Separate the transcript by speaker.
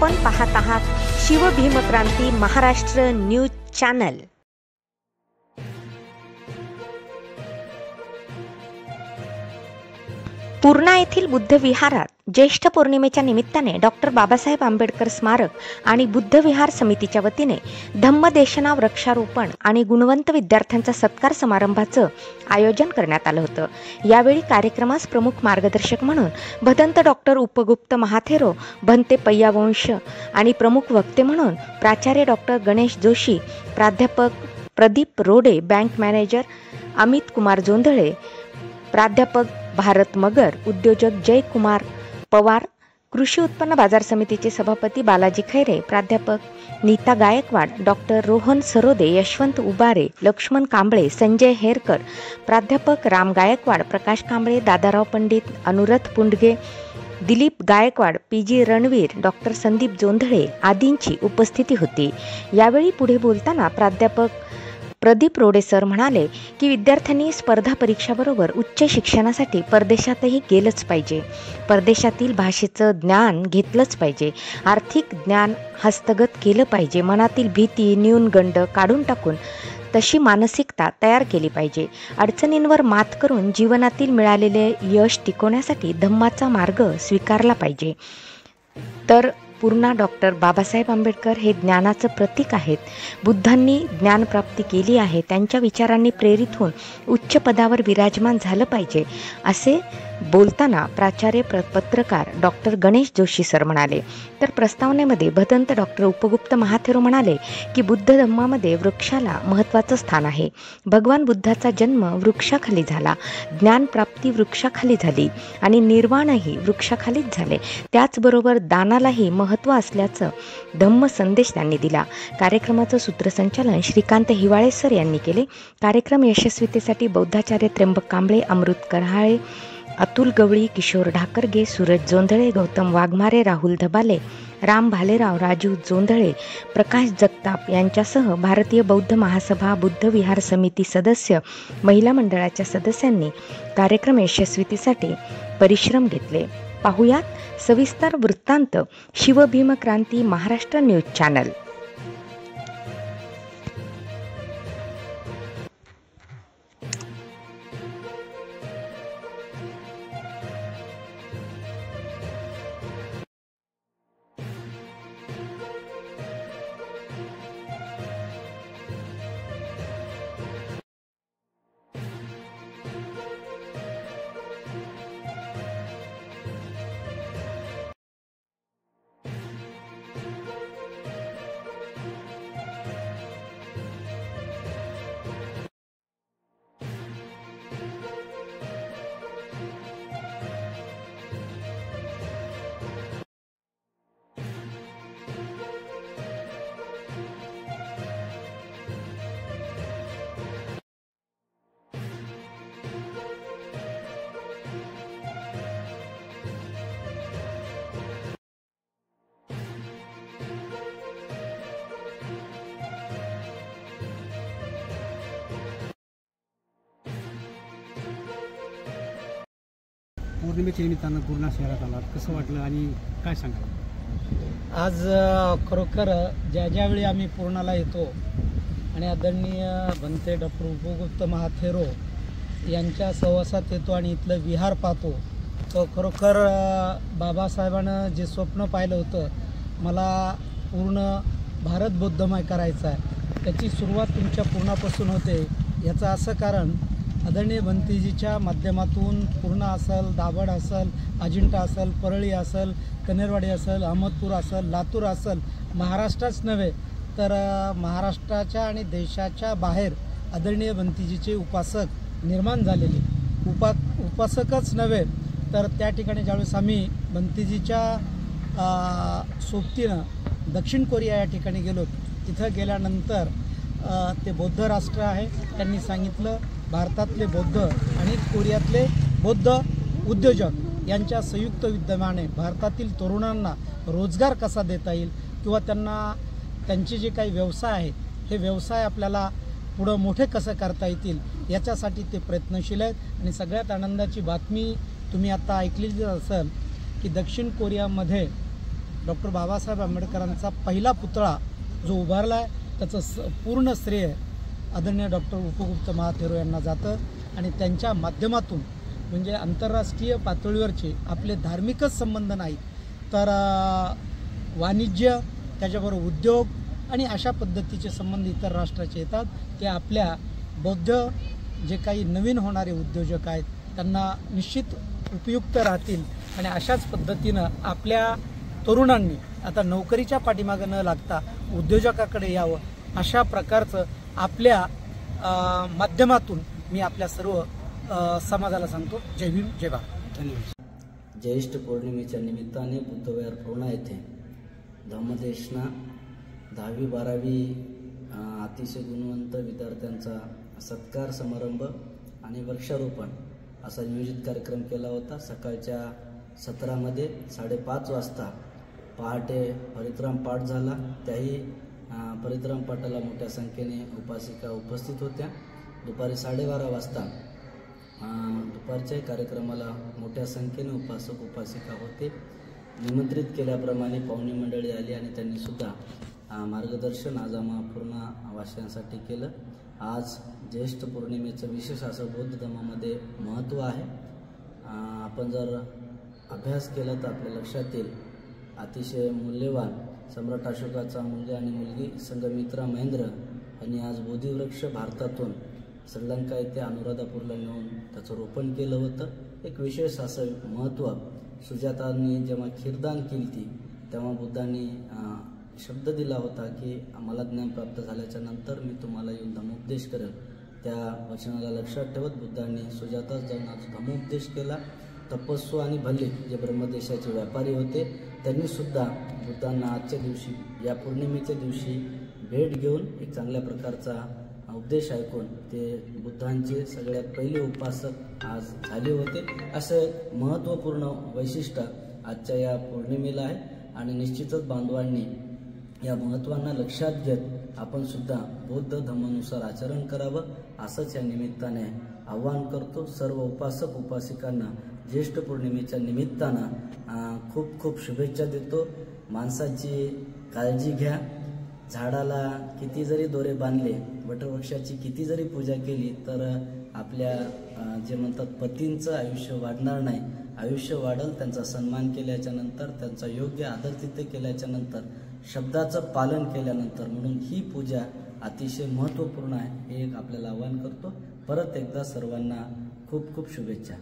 Speaker 1: आपण पाहत आहात शिवभीमक्रांती महाराष्ट्र न्यूज चॅनल। पूर्णा येथील बुद्ध विहारात ज्येष्ठ पौर्णिमेच्या निमित्ताने डॉक्टर बाबासाहेब आंबेडकर स्मारक आणि बुद्ध विहार समितीच्या वतीने धम्मदेशना वृक्षारोपण आणि गुणवंत विद्यार्थ्यांचा सत्कार समारंभाचं आयोजन करण्यात आलं होतं। यावेळी कार्यक्रमास प्रमुख मार्गदर्शक म्हणून भदंत डॉक्टर उपगुप्त महाथेरो भंते पय्यावंश आणि प्रमुख वक्ते म्हणून प्राचार्य डॉक्टर गणेश जोशी, प्राध्यापक प्रदीप रोडे, बँक मॅनेजर अमित कुमार जोंधळे, प्राध्यापक भारत मगर, उद्योजक जय कुमार पवार, कृषी उत्पन्न बाजार समितीचे सभापती बालाजी खैरे, प्राध्यापक नीता गायकवाड, डॉक्टर रोहन सरोदे, यशवंत उबारे, लक्ष्मण कांबळे, संजय हेरकर, प्राध्यापक राम गायकवाड, प्रकाश कांबळे, दादाराव पंडित, अनुरथ पुंडगे, दिलीप गायकवाड, पीजी रणवीर, डॉक्टर संदीप जोंधळे आदींची उपस्थिती होती। यावेळी पुढे बोलताना प्राध्यापक प्रदीप रोडे सर म्हणाले की विद्यार्थ्यांनी स्पर्धा परीक्षाबरोबर उच्च शिक्षणासाठी परदेशातही गेलंच पाहिजे, परदेशातील भाषेचं ज्ञान घेतलंच पाहिजे, आर्थिक ज्ञान हस्तगत केलं पाहिजे, मनातील भीती न्यूनगंड काढून टाकून तशी मानसिकता तयार केली पाहिजे, अडचणींवर मात करून जीवनातील मिळालेले यश टिकवण्यासाठी धम्माचा मार्ग स्वीकारला पाहिजे। तर पूर्णा डॉक्टर बाबासाहेब आंबेडकर हे ज्ञानाचं प्रतीक आहेत। बुद्धांनी ज्ञानप्राप्ती केली आहे, त्यांच्या विचारांनी प्रेरित होऊन उच्च पदावर विराजमान झालं पाहिजे असे बोलताना प्राचार्य पत्रकार डॉक्टर गणेश जोशी सर म्हणाले। तर प्रस्तावनेमध्ये भदंत डॉक्टर उपगुप्त महाथेरो म्हणाले की बुद्ध धम्मामध्ये वृक्षाला महत्त्वाचं स्थान आहे। भगवान बुद्धाचा जन्म वृक्षाखाली झाला, ज्ञानप्राप्ती वृक्षाखाली झाली आणि निर्वाणही वृक्षाखालीच झाले, त्याचबरोबर दानालाही महत्त्व असल्याचं धम्म संदेश त्यांनी दिला। कार्यक्रमाचं सूत्रसंचालन श्रीकांत हिवाळे सर यांनी केले। कार्यक्रम यशस्वीतेसाठी बौद्धाचार्य त्र्यंबक कांबळे, अमृत करहाळे, अतुल गवळी, किशोर ढाकरगे, सूरज जोंधळे, गौतम वाघमारे, राहुल धबाले, राम भालेराव, राजू जोंधळे, प्रकाश जगताप यांच्यासह भारतीय बौद्ध महासभा, बुद्ध विहार समिती सदस्य, महिला मंडळाच्या सदस्यांनी कार्यक्रम यशस्वीतेसाठी परिश्रम घेतले। पाहुयात सविस्तर वृत्तांत शिवभीमक्रांती महाराष्ट्र न्यूज चॅनल।
Speaker 2: पौर्णिमेच्या निमित्तानं पूर्णा शहरात आलात, कसं वाटलं आणि काय सांगाल?
Speaker 3: आज खरोखर ज्यावेळी आम्ही पूर्णाला येतो आणि आदरणीय भंते डॉक्टर उपगुप्त महाथेरो यांच्या सहवासात येतो आणि इथलं विहार पाहतो, तो खरोखर बाबासाहेबांनं जे स्वप्न पाहिलं होतं, मला पूर्ण भारत बौद्धमय करायचा आहे, त्याची सुरुवात तुमच्या पूर्णापासून होते। याचं असं कारण आदरणीय भंतेजीच्या माध्यमातून पूर्णा असेल, दाभड असेल, अजिंठा असेल, परळी असेल, कनेरवाडी असेल, अहमदपूर असेल, लातूर असेल, महाराष्ट्रच नव्हे तर महाराष्ट्राच्या आणि देशाच्या बाहेर आदरणीय भंतेजीचे उपासक निर्माण झालेले, उपासकच नव्हे तर त्या ठिकाणी ज्यावेळेस आम्ही भंतेजीच्या सोबतीनं दक्षिण कोरिया या ठिकाणी गेलो, तिथं गेल्यानंतर ते बौद्ध राष्ट्र आहे, त्यांनी सांगितलं भारतातले बौद्ध आणि कोरियातले बौद्ध उद्योजक यांच्या संयुक्त विद्यमाने भारतातील तरुणांना रोजगार कसा देता येईल किंवा त्यांना त्यांचे जे काही व्यवसाय आहेत हे व्यवसाय आपल्याला पुढं मोठे कसं करता येतील याच्यासाठी ते प्रयत्नशील आहेत। आणि सगळ्यात आनंदाची बातमी तुम्ही आता ऐकलेली असेल की दक्षिण कोरियामध्ये डॉक्टर बाबासाहेब आंबेडकरांचा पहिला पुतळा जो उभारला आहे त्याचं पूर्ण श्रेय आदरणीय डॉक्टर उपगुप्त महाथेरो यांना जातं आणि त्यांच्या माध्यमातून म्हणजे आंतरराष्ट्रीय पातळीवरचे आपले धार्मिकच संबंध नाही तर वाणिज्य त्याच्याबरोबर उद्योग आणि अशा पद्धतीचे संबंध इतर राष्ट्राचे येतात ते आपल्या बौद्ध जे काही नवीन होणारे उद्योजक आहेत त्यांना निश्चित उपयुक्त राहतील आणि अशाच पद्धतीनं आपल्या तरुणांनी आता नोकरीच्या पाठीमागे न लागता उद्योजकाकडे यावं अशा प्रकारचं आपल्या माध्यमातून मी आपल्या सर्व समाजाला सांगतो. जय भीम जय भारत.
Speaker 2: धन्यवाद.
Speaker 4: ज्येष्ठ पौर्णिमेच्या निमित्ताने बुद्धविहार पूर्णा येथे धम्मदेशना 10वी-12वी अतिशय गुणवंत विद्यार्थ्यांचा सत्कार समारंभ आणि वृक्षारोपण असा नियोजित कार्यक्रम केला होता. सकाळच्या सत्रामध्ये 5:30 वाजता पहाटे परित्राम पाठ झाला. त्याही परित्राम पाठाला मोठ्या संख्येने उपासिका उपस्थित होत्या. दुपारी 12:30 वाजता दुपारच्याही कार्यक्रमाला मोठ्या संख्येने उपासक उपासिका होते. निमंत्रित केल्याप्रमाणे पाहुणी मंडळी आली आणि त्यांनी सुद्धा मार्गदर्शन आज आम्हा पूर्ण वाचनासाठी केलं. आज ज्येष्ठ पौर्णिमेचं विशेष असं बौद्ध धर्मामध्ये महत्त्व आहे. आपण जर अभ्यास केला तर आपल्या लक्षात येईल अतिशय मूल्यवान सम्राट अशोकाचा मुलगा आणि मुलगी संघमित्रा महेंद्र यांनी आज बोधिवृक्ष भारतातून श्रीलंका येथे अनुराधापूरला नेऊन त्याचं रोपण केलं होतं. एक विशेष असं महत्त्व सुजातांनी जेव्हा खीरदान केली ती तेव्हा बुद्धांनी शब्द दिला होता की मला ज्ञान प्राप्त झाल्याच्या नंतर मी तुम्हाला येऊन धम्मोपदेश करेल. त्या वचनाला लक्षात ठेवत बुद्धांनी सुजाताच जाऊन आज धम्मोपदेश केला. तपस्सू आणि भल्ले जे ब्रह्मदेशाचे व्यापारी होते त्यांनी सुद्धा बुद्धांना आजच्या दिवशी या पौर्णिमेच्या दिवशी भेट घेऊन एक चांगल्या प्रकारचा उपदेश ऐकून ते बुद्धांचे सगळ्यात पहिले उपासक आज झाले होते. असं महत्त्वपूर्ण वैशिष्ट्य आजच्या या पौर्णिमेला आहे आणि निश्चितच बांधवांनी या महत्त्वांना लक्षात घेत आपण सुद्धा बौद्ध धर्मानुसार आचरण करावं असंच या निमित्ताने आवाहन करतो. सर्व उपासक उपासिकांना ज्येष्ठ पौर्णिमेच्या निमित्तानं खूप खूप शुभेच्छा देतो. माणसाची काळजी घ्या. झाडाला किती जरी दोरे बांधले, वटवृक्षाची किती जरी पूजा केली तर आपल्या जे म्हणतात पतींचं आयुष्य वाढणार नाही. आयुष्य वाढल त्यांचा सन्मान केल्याच्या नंतर, त्यांचा योग्य आदरातिथ्य केल्याच्या नंतर, शब्दाचं पालन केल्यानंतर. म्हणून ही पूजा अतिशय महत्त्वपूर्ण आहे हे एक आपल्याला आवाहन करतो. परत एकदा सर्वांना खूप खूप शुभेच्छा.